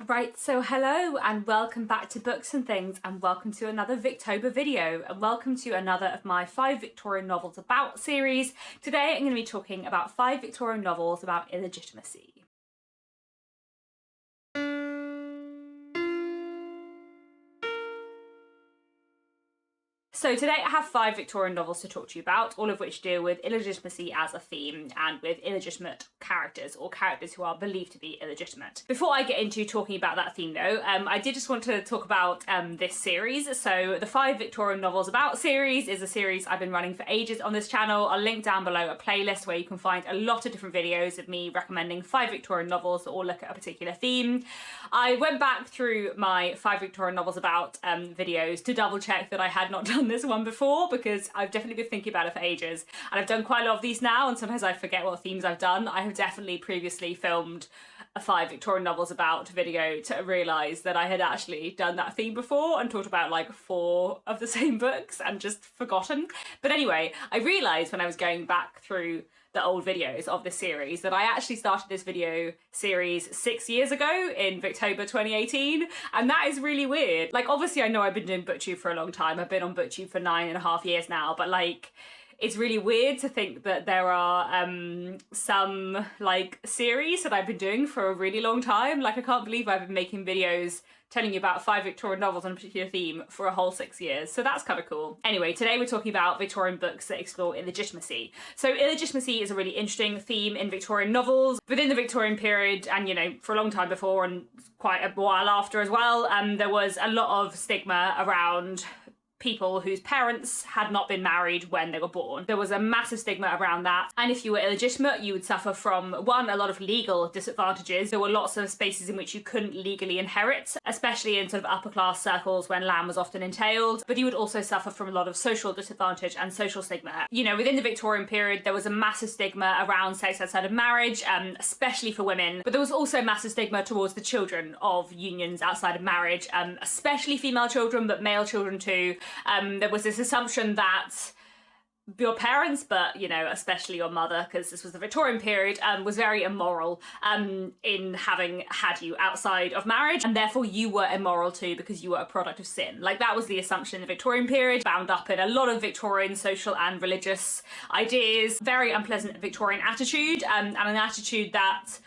Right, so hello and welcome back to Books and Things, and welcome to another Victober video, and welcome to another of my 5 Victorian novels about series. Today I'm going to be talking about 5 Victorian novels about illegitimacy. So today I have 5 Victorian novels to talk to you about, all of which deal with illegitimacy as a theme and with illegitimate characters, or characters who are believed to be illegitimate. Before I get into talking about that theme though, I did just want to talk about this series. So the 5 Victorian novels about series is a series I've been running for ages on this channel. I'll link down below a playlist where you can find a lot of different videos of me recommending 5 Victorian novels that all look at a particular theme. I went back through my 5 Victorian novels about videos to double check that I had not done this one before, because I've definitely been thinking about it for ages, and I've done quite a lot of these now, and sometimes I forget what themes I've done. I have definitely previously filmed a 5 Victorian novels about video to realise that I had actually done that theme before and talked about like 4 of the same books and just forgotten. But anyway, I realised when I was going back through the old videos of this series that I actually started this video series 6 years ago in Victober 2018, and that is really weird. Like, obviously I know I've been doing BookTube for a long time, I've been on BookTube for 9.5 years now, but like it's really weird to think that there are some like series that I've been doing for a really long time. Like, I can't believe I've been making videos telling you about 5 Victorian novels on a particular theme for a whole 6 years, so that's kind of cool. Anyway, today we're talking about Victorian books that explore illegitimacy. So illegitimacy is a really interesting theme in Victorian novels. Within the Victorian period, and you know, for a long time before and quite a while after as well, there was a lot of stigma around people whose parents had not been married when they were born. There was a massive stigma around that, and if you were illegitimate you would suffer from, one, a lot of legal disadvantages. There were lots of spaces in which you couldn't legally inherit, especially in sort of upper class circles when land was often entailed, but you would also suffer from a lot of social disadvantage and social stigma. You know, within the Victorian period there was a massive stigma around sex outside of marriage, especially for women, but there was also massive stigma towards the children of unions outside of marriage, especially female children, but male children too. There was this assumption that your parents, but you know, especially your mother, because this was the Victorian period, was very immoral in having had you outside of marriage, and therefore you were immoral too because you were a product of sin. Like, that was the assumption in the Victorian period, bound up in a lot of Victorian social and religious ideas. Very unpleasant Victorian attitude, and an attitude that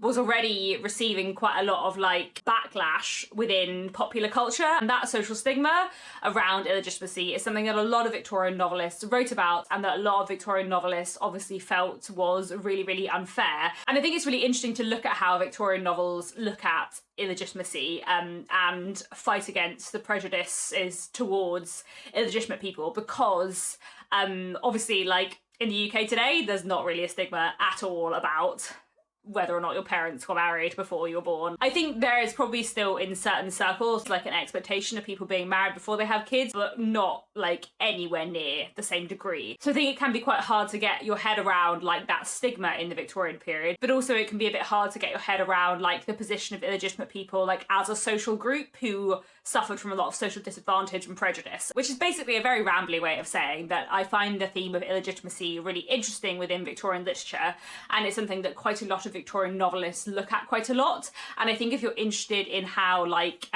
was already receiving quite a lot of like backlash within popular culture. And that social stigma around illegitimacy is something that a lot of Victorian novelists wrote about, and that a lot of Victorian novelists obviously felt was really, really unfair. And I think it's really interesting to look at how Victorian novels look at illegitimacy and fight against the prejudices towards illegitimate people, because obviously, like in the UK today, there's not really a stigma at all about whether or not your parents were married before you were born. I think there is probably still in certain circles like an expectation of people being married before they have kids, but not like anywhere near the same degree. So I think it can be quite hard to get your head around like that stigma in the Victorian period, but also it can be a bit hard to get your head around like the position of illegitimate people like as a social group who suffered from a lot of social disadvantage and prejudice, which is basically a very rambly way of saying that I find the theme of illegitimacy really interesting within Victorian literature, and it's something that quite a lot of Victorian novelists look at quite a lot. And I think if you're interested in how like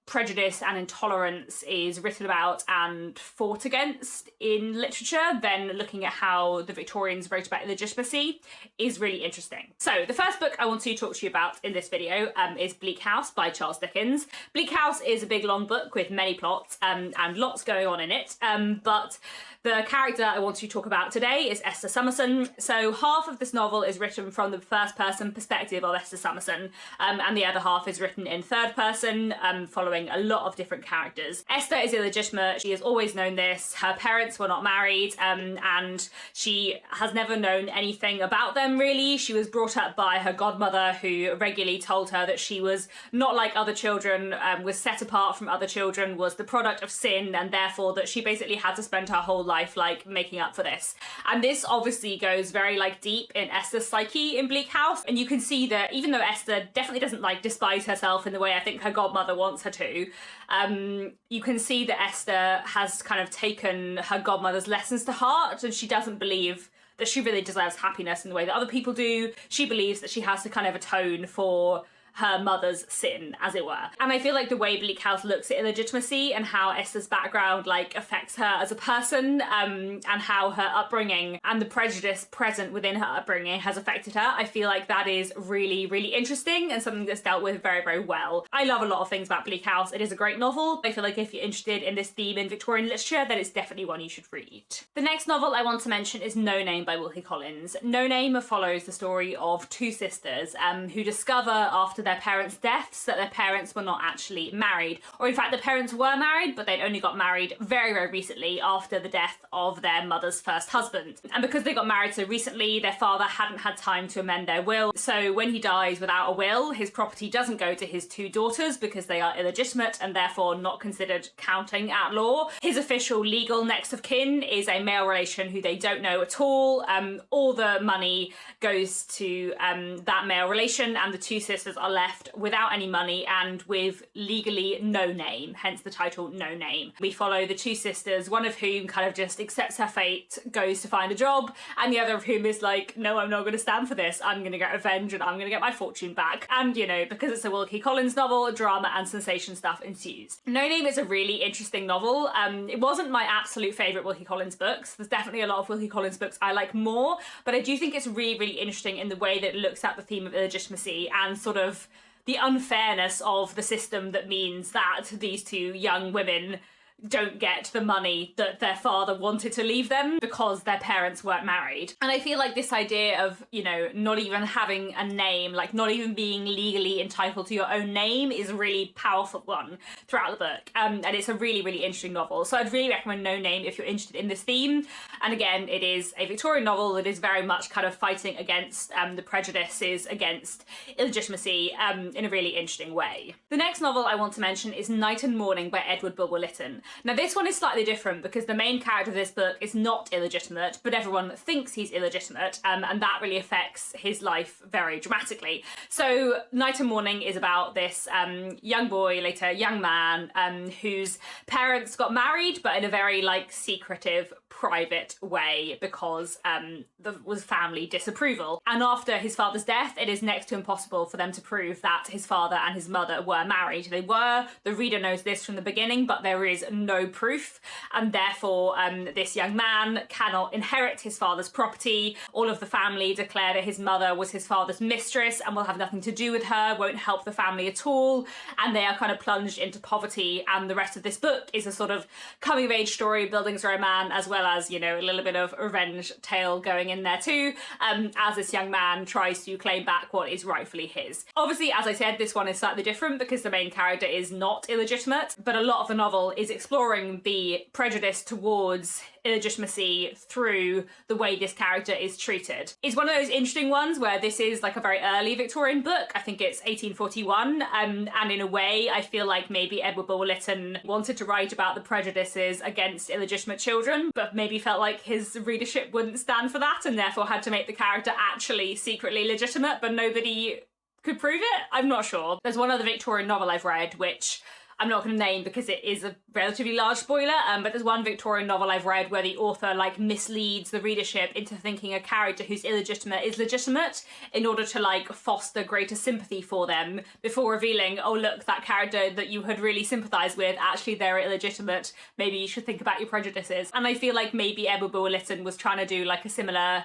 prejudice and intolerance is written about and fought against in literature, then looking at how the Victorians wrote about illegitimacy is really interesting. So the first book I want to talk to you about in this video is Bleak House by Charles Dickens. Bleak House is a big long book with many plots and lots going on in it, but the character I want to talk about today is Esther Summerson. So half of this novel is written from the first person perspective of Esther Summerson, and the other half is written in third person, following a lot of different characters. Esther is illegitimate. She has always known this. Her parents were not married, and she has never known anything about them really. She was brought up by her godmother, who regularly told her that she was not like other children, was set apart from other children, was the product of sin, and therefore that she basically had to spend her whole life like making up for this. And this obviously goes very like deep in Esther's psyche in Bleak House, and you can see that even though Esther definitely doesn't like despise herself in the way I think her godmother wants her to, you can see that Esther has kind of taken her godmother's lessons to heart, and she doesn't believe that she really deserves happiness in the way that other people do. She believes that she has to kind of atone for her mother's sin, as it were. And I feel like the way Bleak House looks at illegitimacy and how Esther's background like affects her as a person, and how her upbringing and the prejudice present within her upbringing has affected her, I feel like that is really, really interesting and something that's dealt with very, very well. I love a lot of things about Bleak House. It is a great novel. I feel like if you're interested in this theme in Victorian literature, then it's definitely one you should read. The next novel I want to mention is No Name by Wilkie Collins. No Name follows the story of two sisters who discover after their parents' deaths that their parents were not actually married, or in fact the parents were married but they'd only got married very, very recently after the death of their mother's first husband. And because they got married so recently, their father hadn't had time to amend their will, so when he dies without a will, his property doesn't go to his two daughters because they are illegitimate and therefore not considered counting at law. His official legal next of kin is a male relation who they don't know at all. All the money goes to that male relation, and the two sisters are left without any money and with legally no name, hence the title No Name. We follow the two sisters, one of whom kind of just accepts her fate, goes to find a job, and the other of whom is like, no, I'm not going to stand for this. I'm going to get revenge and I'm going to get my fortune back. And, you know, because it's a Wilkie Collins novel, drama and sensation stuff ensues. No Name is a really interesting novel. It wasn't my absolute favourite Wilkie Collins books. There's definitely a lot of Wilkie Collins books I like more, but I do think it's really, really interesting in the way that it looks at the theme of illegitimacy and sort of the unfairness of the system that means that these two young women don't get the money that their father wanted to leave them because their parents weren't married. And I feel like this idea of, you know, not even having a name, like not even being legally entitled to your own name is a really powerful one throughout the book. And it's a really, really interesting novel. So I'd really recommend No Name if you're interested in this theme. And again, it is a Victorian novel that is very much kind of fighting against the prejudices against illegitimacy in a really interesting way. The next novel I want to mention is Night and Morning by Edward Bulwer Lytton. Now this one is slightly different because the main character of this book is not illegitimate, but everyone thinks he's illegitimate, and that really affects his life very dramatically. So Night and Morning is about this young boy, later young man, whose parents got married, but in a very like secretive, private way because there was family disapproval. And after his father's death, it is next to impossible for them to prove that his father and his mother were married. They were, the reader knows this from the beginning, but there is no proof, and therefore this young man cannot inherit his father's property. All of the family declare that his mother was his father's mistress and will have nothing to do with her, won't help the family at all, and they are kind of plunged into poverty. And the rest of this book is a sort of coming of age story, building a man, as well as, you know, a little bit of revenge tale going in there too, as this young man tries to claim back what is rightfully his. Obviously, as I said, this one is slightly different because the main character is not illegitimate, but a lot of the novel is exploring the prejudice towards illegitimacy through the way this character is treated. It's one of those interesting ones where this is like a very early Victorian book. I think it's 1841, and in a way I feel like maybe Edward Bulwer Lytton wanted to write about the prejudices against illegitimate children, but maybe felt like his readership wouldn't stand for that and therefore had to make the character actually secretly legitimate, but nobody could prove it. I'm not sure. There's one other Victorian novel I've read which I'm not going to name because it is a relatively large spoiler, but there's one Victorian novel I've read where the author like misleads the readership into thinking a character who's illegitimate is legitimate in order to like foster greater sympathy for them before revealing, oh look, that character that you had really sympathised with, actually they're illegitimate, maybe you should think about your prejudices. And I feel like maybe Edward Bulwer Lytton was trying to do like a similar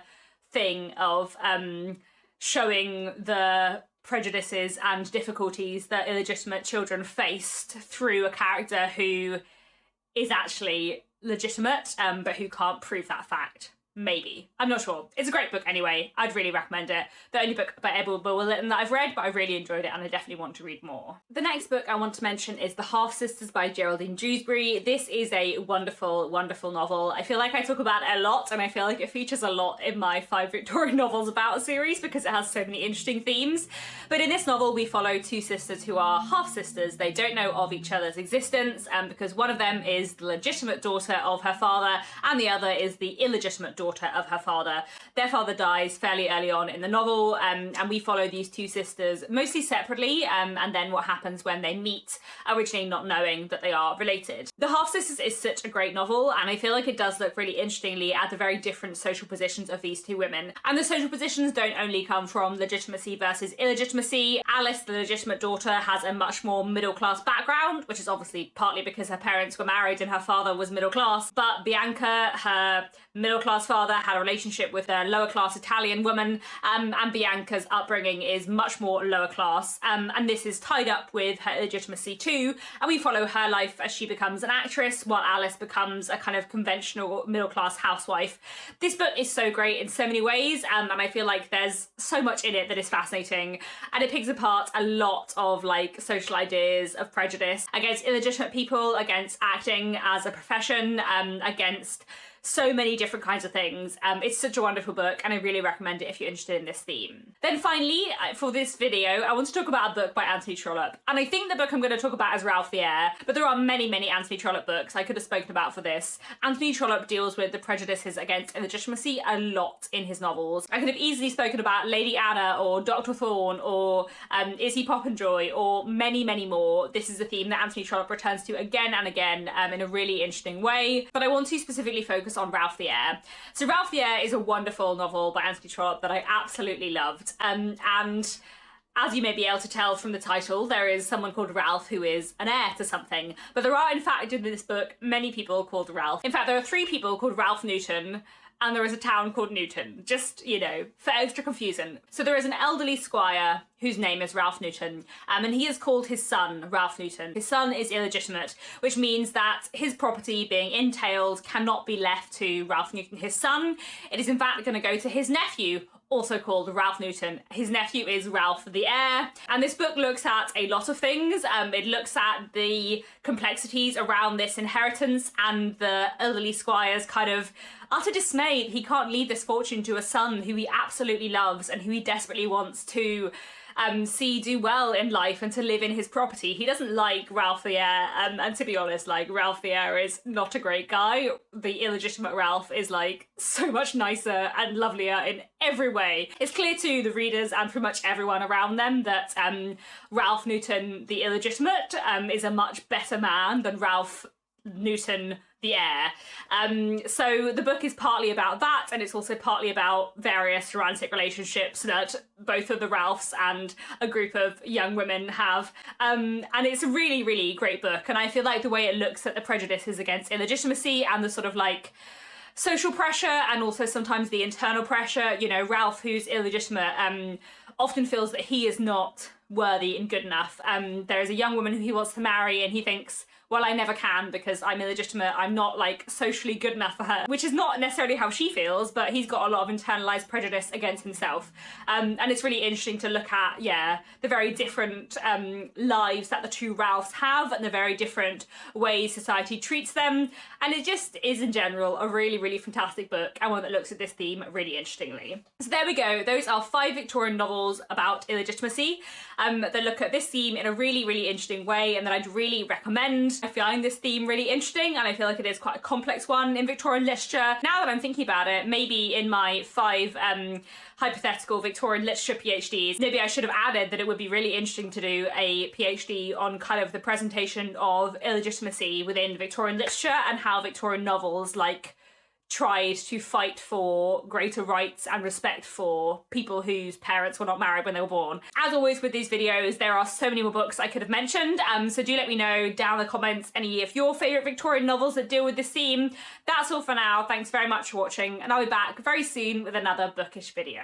thing of showing the prejudices and difficulties that illegitimate children faced through a character who is actually legitimate, but who can't prove that fact. Maybe. I'm not sure. It's a great book anyway. I'd really recommend it. The only book by Edward Bulwer Lytton that I've read, but I really enjoyed it and I definitely want to read more. The next book I want to mention is The Half Sisters by Geraldine Dewsbury. This is a wonderful, wonderful novel. I feel like I talk about it a lot and I feel like it features a lot in my 5 Victorian novels about series because it has so many interesting themes. But in this novel we follow two sisters who are half sisters. They don't know of each other's existence because one of them is the legitimate daughter of her father and the other is the illegitimate daughter of her father. Their father dies fairly early on in the novel, and we follow these two sisters mostly separately, and then what happens when they meet, originally not knowing that they are related. The Half-Sisters is such a great novel, and I feel like it does look really interestingly at the very different social positions of these two women. And the social positions don't only come from legitimacy versus illegitimacy. Alice, the legitimate daughter, has a much more middle-class background, which is obviously partly because her parents were married and her father was middle class. But Bianca, her middle-class father, had a relationship with a lower-class Italian woman, and Bianca's upbringing is much more lower class, and this is tied up with her illegitimacy too, and we follow her life as she becomes an actress while Alice becomes a kind of conventional middle-class housewife. This book is so great in so many ways, and I feel like there's so much in it that is fascinating, and it picks apart a lot of like social ideas of prejudice against illegitimate people, against acting as a profession, against so many different kinds of things. It's such a wonderful book, and I really recommend it if you're interested in this theme. Then finally, for this video, I want to talk about a book by Anthony Trollope. And I think the book I'm going to talk about is Ralph the Heir, but there are many, many Anthony Trollope books I could have spoken about for this. Anthony Trollope deals with the prejudices against illegitimacy a lot in his novels. I could have easily spoken about Lady Anna, or Dr. Thorne, or Izzy Popenjoy, or many, many more. This is a theme that Anthony Trollope returns to again and again in a really interesting way, but I want to specifically focus on Ralph the Heir. So Ralph the Heir is a wonderful novel by Anthony Trollope that I absolutely loved, and as you may be able to tell from the title, there is someone called Ralph who is an heir to something, but there are in fact in this book many people called Ralph. In fact, there are 3 people called Ralph Newton, and there is a town called Newton, just, you know, for extra confusion. So there is an elderly squire whose name is Ralph Newton, and he has called his son Ralph Newton. His son is illegitimate, which means that his property being entailed cannot be left to Ralph Newton, his son. It is in fact going to go to his nephew, also called Ralph Newton. His nephew is Ralph the Heir, and this book looks at a lot of things. It looks at the complexities around this inheritance and the elderly squire's kind of utter dismay that he can't leave this fortune to a son who he absolutely loves and who he desperately wants to see do well in life and to live in his property. He doesn't like Ralph the Heir, and to be honest, like, Ralph the Heir is not a great guy. The illegitimate Ralph is like so much nicer and lovelier in every way. It's clear to the readers and pretty much everyone around them that Ralph Newton, the illegitimate, is a much better man than Ralph Newton, the heir. So the book is partly about that, and it's also partly about various romantic relationships that both of the Ralphs and a group of young women have. And it's a really, really great book, and I feel like the way it looks at the prejudices against illegitimacy and the sort of like social pressure and also sometimes the internal pressure. You know, Ralph, who's illegitimate, often feels that he is not worthy and good enough. There is a young woman who he wants to marry, and he thinks, well, I never can because I'm illegitimate, I'm not like socially good enough for her, which is not necessarily how she feels, but he's got a lot of internalized prejudice against himself. And it's really interesting to look at, yeah, the very different lives that the two Ralphs have and the very different ways society treats them. And it just is in general a really, really fantastic book, and one that looks at this theme really interestingly. So there we go. Those are 5 Victorian novels about illegitimacy that look at this theme in a really, really interesting way, and that I'd really recommend. I find this theme really interesting, and I feel like it is quite a complex one in Victorian literature. Now that I'm thinking about it, maybe in my 5 hypothetical Victorian literature PhDs, maybe I should have added that it would be really interesting to do a PhD on kind of the presentation of illegitimacy within Victorian literature and how Victorian novels like tried to fight for greater rights and respect for people whose parents were not married when they were born. As always with these videos, there are so many more books I could have mentioned, so do let me know down in the comments any of your favourite Victorian novels that deal with this theme. That's all for now. Thanks very much for watching, and I'll be back very soon with another bookish video.